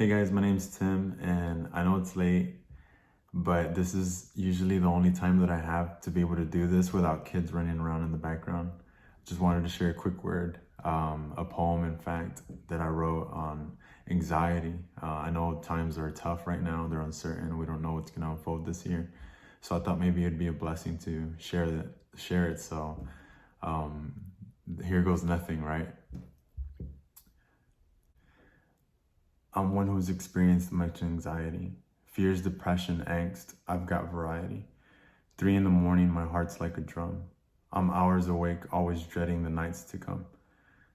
Hey guys, my name's Tim, and I know it's late, but this is usually the only time that I have to be able to do this without kids running around in the background. Just wanted to share a quick word, a poem, in fact, that I wrote on anxiety. I know times are tough right now, they're uncertain, we don't know what's going to unfold this year. So I thought maybe it'd be a blessing to share it. So um, here goes nothing, right? I'm one who's experienced much anxiety, fears, depression, angst. I've got variety. 3 in the morning, my heart's like a drum. I'm hours awake, always dreading the nights to come.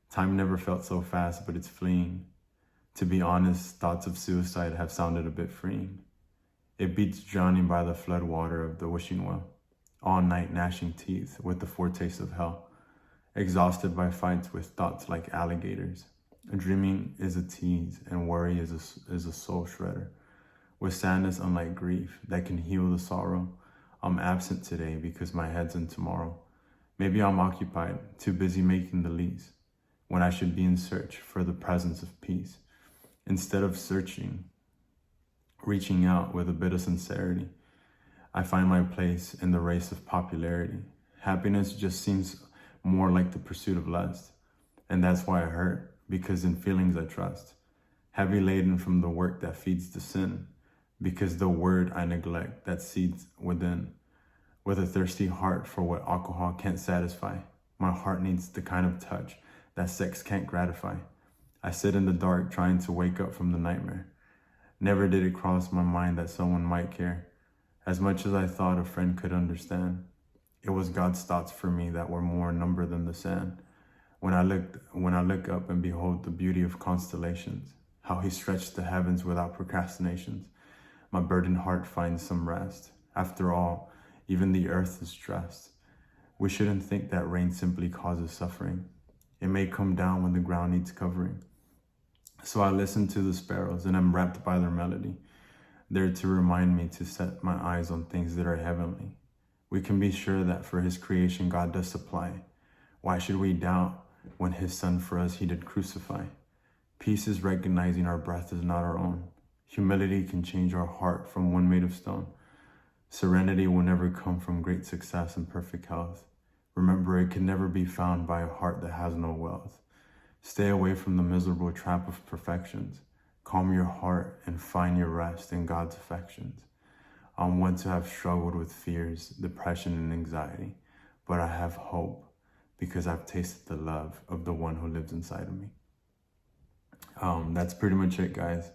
Time never felt so fast, but it's fleeing. To be honest, thoughts of suicide have sounded a bit freeing. It beats drowning by the flood water of the wishing well. All night gnashing teeth with the foretaste of hell. Exhausted by fights with thoughts like alligators. Dreaming is a tease, and worry is a soul shredder. With sadness unlike grief that can heal the sorrow, I'm absent today because my head's in tomorrow. Maybe I'm occupied, too busy making the least, when I should be in search for the presence of peace. Instead of searching, reaching out with a bit of sincerity, I find my place in the race of popularity. Happiness just seems more like the pursuit of lust, and that's why I hurt. Because in feelings I trust, heavy laden from the work that feeds the sin, because the word I neglect that seeds within, with a thirsty heart for what alcohol can't satisfy. My heart needs the kind of touch that sex can't gratify. I sit in the dark trying to wake up from the nightmare. Never did it cross my mind that someone might care, as much as I thought a friend could understand. It was God's thoughts for me that were more number than the sand. When I look up and behold the beauty of constellations, how he stretched the heavens without procrastinations, my burdened heart finds some rest. After all, even the earth is stressed. We shouldn't think that rain simply causes suffering. It may come down when the ground needs covering. So I listen to the sparrows and am rapt by their melody, there to remind me to set my eyes on things that are heavenly. We can be sure that for his creation God does supply. Why should we doubt when his son for us he did crucify? Peace is recognizing our breath is not our own. Humility can change our heart from one made of stone. Serenity will never come from great success and perfect health. Remember, it can never be found by a heart that has no wealth. Stay away from the miserable trap of perfections. Calm your heart and find your rest in God's affections. I'm one to have struggled with fears, depression, and anxiety, but I have hope, because I've tasted the love of the one who lives inside of me. That's pretty much it, guys.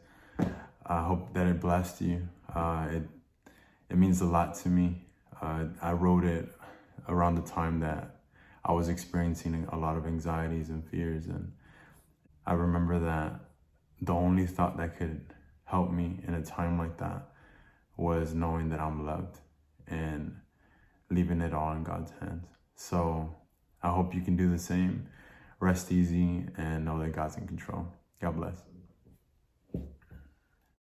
I hope that it blessed you. It means a lot to me. I wrote it around the time that I was experiencing a lot of anxieties and fears, and I remember that the only thought that could help me in a time like that was knowing that I'm loved and leaving it all in God's hands. So I hope you can do the same. Rest easy and know that God's in control. God bless.